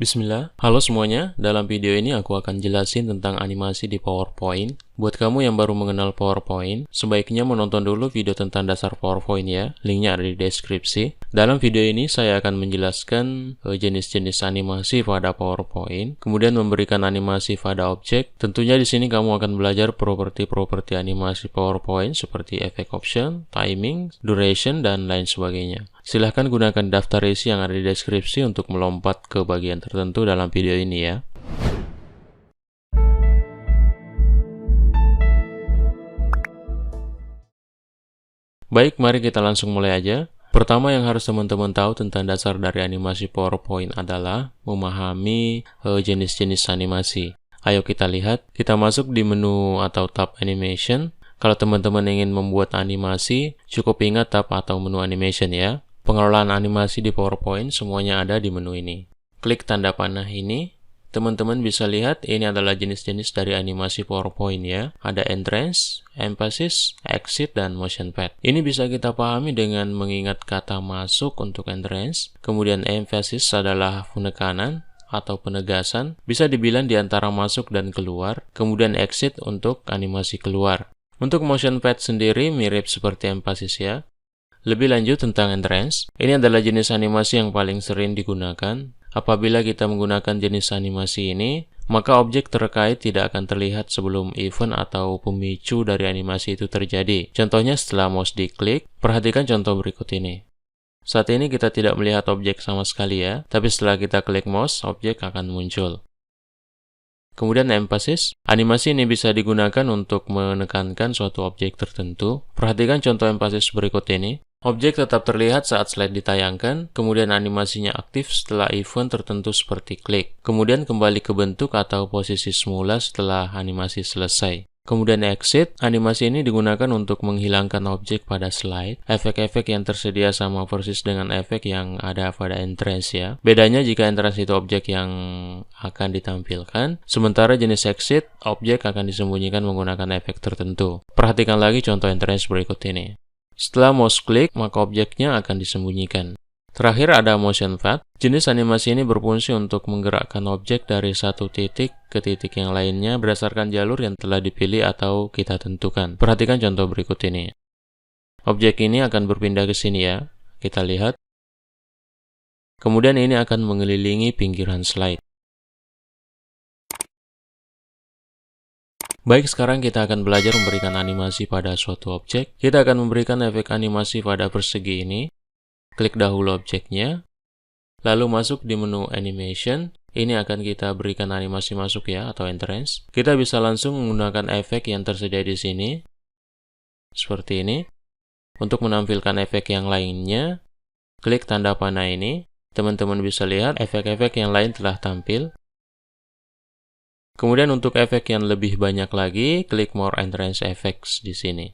Bismillah, halo semuanya. Dalam video ini aku akan jelasin tentang animasi di PowerPoint. Buat kamu yang baru mengenal PowerPoint, sebaiknya menonton dulu video tentang dasar PowerPoint ya. Linknya ada di deskripsi. Dalam video ini saya akan menjelaskan jenis-jenis animasi pada PowerPoint, kemudian memberikan animasi pada objek. Tentunya di sini kamu akan belajar properti-properti animasi PowerPoint seperti efek option, timing, duration, dan lain sebagainya. Silahkan gunakan daftar isi yang ada di deskripsi untuk melompat ke bagian tertentu dalam video ini ya. Baik, mari kita langsung mulai aja. Pertama yang harus teman-teman tahu tentang dasar dari animasi PowerPoint adalah memahami jenis-jenis animasi. Ayo kita lihat, kita masuk di menu atau tab animation. Kalau teman-teman ingin membuat animasi, cukup ingat tab atau menu animation ya. Pengelolaan animasi di PowerPoint semuanya ada di menu ini. Klik tanda panah ini, teman-teman bisa lihat ini adalah jenis-jenis dari animasi PowerPoint ya. Ada entrance, emphasis, exit, dan motion pad. Ini bisa kita pahami dengan mengingat kata masuk untuk entrance, kemudian emphasis adalah penekanan atau penegasan, bisa dibilang di antara masuk dan keluar, kemudian exit untuk animasi keluar. Untuk motion pad sendiri mirip seperti emphasis ya. Lebih lanjut tentang entrance, ini adalah jenis animasi yang paling sering digunakan. Apabila kita menggunakan jenis animasi ini, maka objek terkait tidak akan terlihat sebelum event atau pemicu dari animasi itu terjadi. Contohnya setelah mouse diklik, perhatikan contoh berikut ini. Saat ini kita tidak melihat objek sama sekali ya, tapi setelah kita klik mouse, objek akan muncul. Kemudian emphasis, animasi ini bisa digunakan untuk menekankan suatu objek tertentu. Perhatikan contoh emphasis berikut ini. Objek tetap terlihat saat slide ditayangkan, kemudian animasinya aktif setelah event tertentu seperti klik. Kemudian kembali ke bentuk atau posisi semula setelah animasi selesai. Kemudian exit, animasi ini digunakan untuk menghilangkan objek pada slide. Efek-efek yang tersedia sama persis dengan efek yang ada pada entrance ya. Bedanya jika entrance itu objek yang akan ditampilkan, sementara jenis exit, objek akan disembunyikan menggunakan efek tertentu. Perhatikan lagi contoh entrance berikut ini. Setelah mouse klik, maka objeknya akan disembunyikan. Terakhir ada motion pad. Jenis animasi ini berfungsi untuk menggerakkan objek dari satu titik ke titik yang lainnya berdasarkan jalur yang telah dipilih atau kita tentukan. Perhatikan contoh berikut ini. Objek ini akan berpindah ke sini ya. Kita lihat. Kemudian ini akan mengelilingi pinggiran slide. Baik, sekarang kita akan belajar memberikan animasi pada suatu objek. Kita akan memberikan efek animasi pada persegi ini. Klik dahulu objeknya, lalu masuk di menu animation. Ini akan kita berikan animasi masuk ya, atau entrance. Kita bisa langsung menggunakan efek yang tersedia di sini, seperti ini. Untuk menampilkan efek yang lainnya, klik tanda panah ini. Teman-teman bisa lihat efek-efek yang lain telah tampil. Kemudian untuk efek yang lebih banyak lagi, klik More Entrance Effects di sini.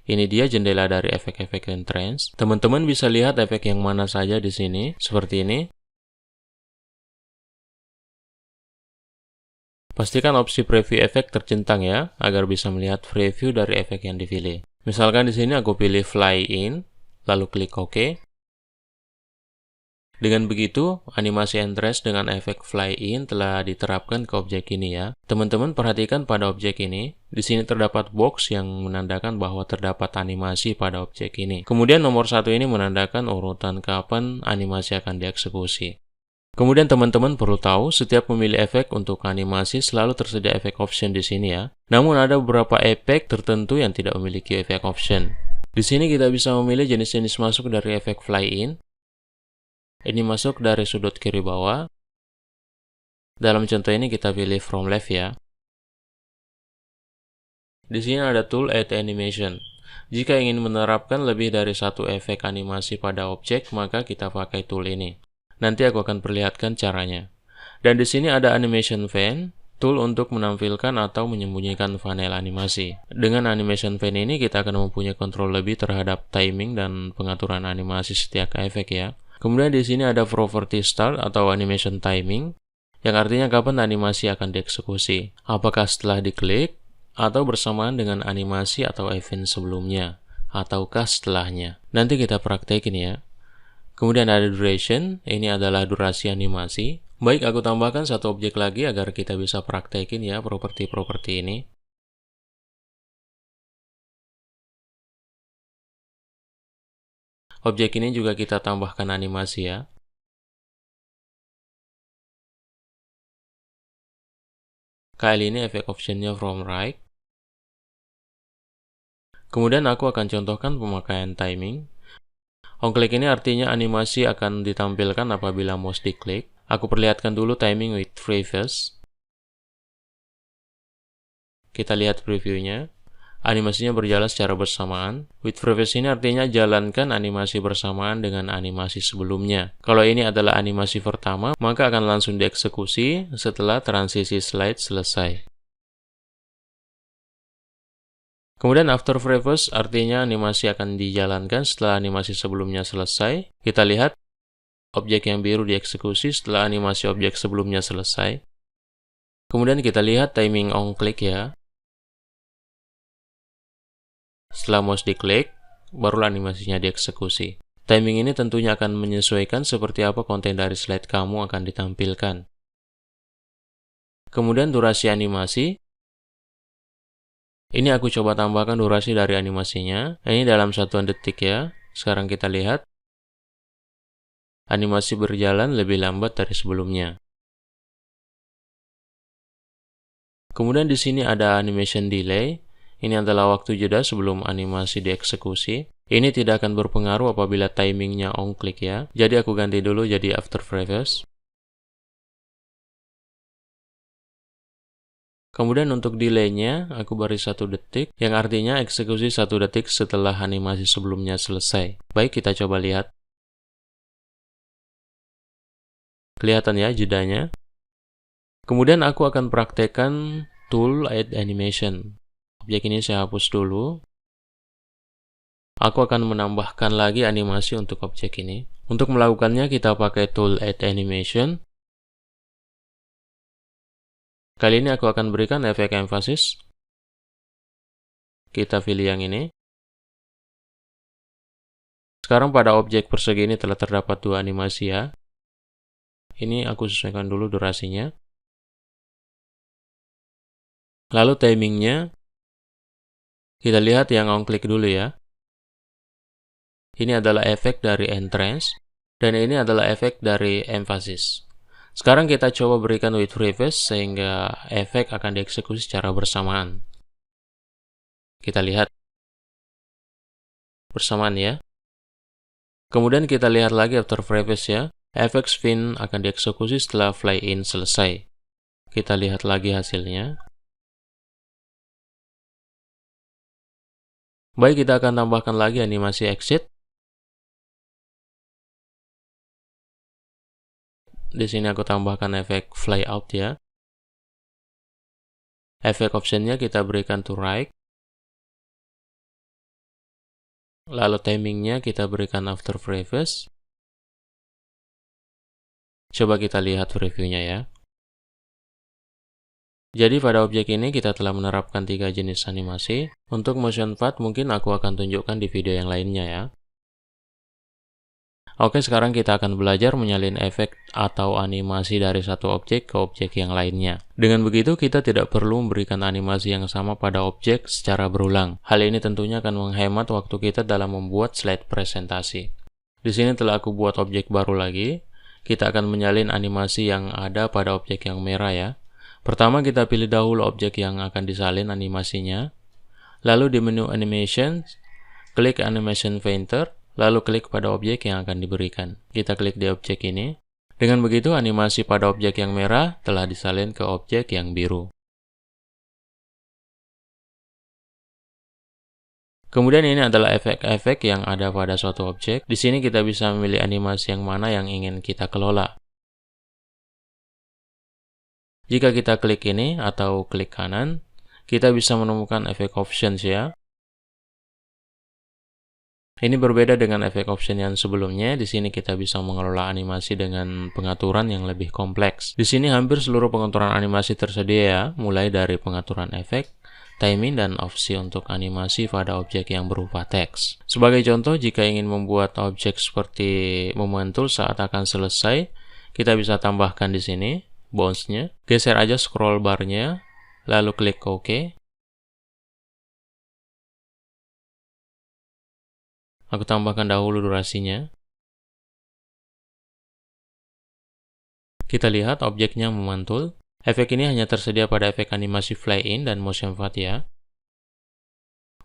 Ini dia jendela dari efek-efek entrance. Teman-teman bisa lihat efek yang mana saja di sini, seperti ini. Pastikan opsi preview efek tercentang ya, agar bisa melihat preview dari efek yang dipilih. Misalkan di sini aku pilih Fly In, lalu klik OK. Dengan begitu, animasi entrance dengan efek fly in telah diterapkan ke objek ini ya. Teman-teman perhatikan pada objek ini. Di sini terdapat box yang menandakan bahwa terdapat animasi pada objek ini. Kemudian nomor 1 ini menandakan urutan kapan animasi akan dieksekusi. Kemudian teman-teman perlu tahu, setiap memilih efek untuk animasi selalu tersedia efek option di sini ya. Namun ada beberapa efek tertentu yang tidak memiliki efek option. Di sini kita bisa memilih jenis-jenis masuk dari efek fly in. Ini masuk dari sudut kiri bawah. Dalam contoh ini kita pilih from left ya. Di sini ada tool Add Animation. Jika ingin menerapkan lebih dari satu efek animasi pada objek, maka kita pakai tool ini. Nanti aku akan perlihatkan caranya. Dan di sini ada Animation Fan, tool untuk menampilkan atau menyembunyikan panel animasi. Dengan Animation Fan ini kita akan mempunyai kontrol lebih terhadap timing dan pengaturan animasi setiap efek ya. Kemudian di sini ada Property Start atau Animation Timing, yang artinya kapan animasi akan dieksekusi. Apakah setelah diklik, atau bersamaan dengan animasi atau event sebelumnya, ataukah setelahnya. Nanti kita praktekin ya. Kemudian ada Duration, ini adalah durasi animasi. Baik, aku tambahkan satu objek lagi agar kita bisa praktekin ya properti-properti ini. Objek ini juga kita tambahkan animasi ya. Kali ini efek optionnya from right. Kemudian aku akan contohkan pemakaian timing. On-click ini artinya animasi akan ditampilkan apabila mouse diklik. Aku perlihatkan dulu timing with previous. Kita lihat previewnya. Animasinya berjalan secara bersamaan. With previous ini artinya jalankan animasi bersamaan dengan animasi sebelumnya. Kalau ini adalah animasi pertama, maka akan langsung dieksekusi setelah transisi slide selesai. Kemudian after previous artinya animasi akan dijalankan setelah animasi sebelumnya selesai. Kita lihat objek yang biru dieksekusi setelah animasi objek sebelumnya selesai. Kemudian kita lihat timing on click ya. Setelah mouse diklik, barulah animasinya dieksekusi. Timing ini tentunya akan menyesuaikan seperti apa konten dari slide kamu akan ditampilkan. Kemudian durasi animasi. Ini aku coba tambahkan durasi dari animasinya. Ini dalam satuan detik ya. Sekarang kita lihat. Animasi berjalan lebih lambat dari sebelumnya. Kemudian di sini ada animation delay. Ini adalah waktu jeda sebelum animasi dieksekusi. Ini tidak akan berpengaruh apabila timingnya on click ya. Jadi aku ganti dulu jadi after previous. Kemudian untuk delay-nya, aku beri 1 detik, yang artinya eksekusi 1 detik setelah animasi sebelumnya selesai. Baik, kita coba lihat. Kelihatan ya jedanya. Kemudian aku akan praktekkan tool add animation. Objek ini saya hapus dulu. Aku akan menambahkan lagi animasi untuk objek ini. Untuk melakukannya kita pakai tool add animation. Kali ini aku akan berikan efek emphasis. Kita pilih yang ini. Sekarang pada objek persegi ini telah terdapat 2 animasi ya. Ini aku sesuaikan dulu durasinya. Lalu timingnya, kita lihat yang on click dulu ya. Ini adalah efek dari entrance, dan ini adalah efek dari emphasis. Sekarang kita coba berikan with previous sehingga efek akan dieksekusi secara bersamaan. Kita lihat bersamaan ya. Kemudian kita lihat lagi after previous ya. Efek spin akan dieksekusi setelah fly in selesai. Kita lihat lagi hasilnya. Baik, kita akan tambahkan lagi animasi exit. Di sini aku tambahkan efek fly out ya. Efek optionnya kita berikan to right. Lalu timingnya kita berikan after previous. Coba kita lihat reviewnya ya. Jadi pada objek ini kita telah menerapkan 3 jenis animasi. Untuk motion path mungkin aku akan tunjukkan di video yang lainnya ya. Oke, sekarang kita akan belajar menyalin efek atau animasi dari satu objek ke objek yang lainnya. Dengan begitu, kita tidak perlu memberikan animasi yang sama pada objek secara berulang. Hal ini tentunya akan menghemat waktu kita dalam membuat slide presentasi. Di sini telah aku buat objek baru lagi. Kita akan menyalin animasi yang ada pada objek yang merah ya. Pertama kita pilih dahulu objek yang akan disalin animasinya. Lalu di menu animation, klik animation painter. Lalu klik pada objek yang akan diberikan. Kita klik di objek ini. Dengan begitu, animasi pada objek yang merah telah disalin ke objek yang biru. Kemudian ini adalah efek-efek yang ada pada suatu objek. Di sini kita bisa memilih animasi yang mana yang ingin kita kelola. Jika kita klik ini atau klik kanan, kita bisa menemukan efek options ya. Ini berbeda dengan efek option yang sebelumnya. Di sini kita bisa mengelola animasi dengan pengaturan yang lebih kompleks. Di sini hampir seluruh pengaturan animasi tersedia ya, mulai dari pengaturan efek, timing, dan opsi untuk animasi pada objek yang berupa teks. Sebagai contoh, jika ingin membuat objek seperti moment tool saat akan selesai, kita bisa tambahkan di sini bounce-nya. Geser aja scroll bar-nya, lalu klik OK. Aku tambahkan dahulu durasinya. Kita lihat objeknya memantul. Efek ini hanya tersedia pada efek animasi fly in dan motion fade ya.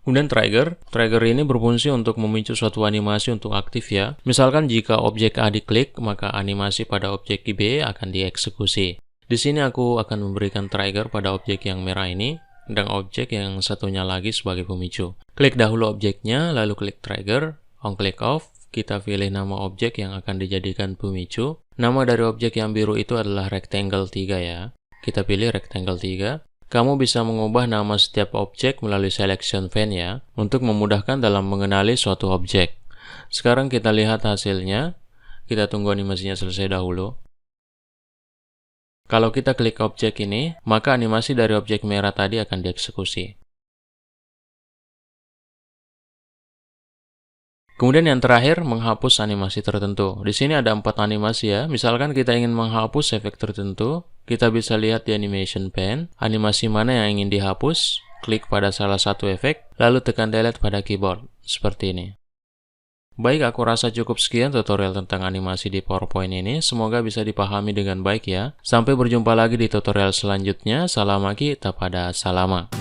Kemudian trigger ini berfungsi untuk memicu suatu animasi untuk aktif ya. Misalkan jika objek A diklik, maka animasi pada objek B akan dieksekusi. Di sini aku akan memberikan trigger pada objek yang merah ini, dan objek yang satunya lagi sebagai pemicu. Klik dahulu objeknya, lalu klik trigger, on click off, kita pilih nama objek yang akan dijadikan pemicu. Nama dari objek yang biru itu adalah rectangle 3 ya. Kita pilih rectangle 3. Kamu bisa mengubah nama setiap objek melalui selection pane ya, untuk memudahkan dalam mengenali suatu objek. Sekarang kita lihat hasilnya. Kita tunggu animasinya selesai dahulu. Kalau kita klik objek ini, maka animasi dari objek merah tadi akan dieksekusi. Kemudian yang terakhir, menghapus animasi tertentu. Di sini ada 4 animasi ya. Misalkan kita ingin menghapus efek tertentu, kita bisa lihat di animation pane, animasi mana yang ingin dihapus, klik pada salah satu efek, lalu tekan delete pada keyboard. Seperti ini. Baik, aku rasa cukup sekian tutorial tentang animasi di PowerPoint ini. Semoga bisa dipahami dengan baik ya. Sampai berjumpa lagi di tutorial selanjutnya. Salam Aki, tapada salama.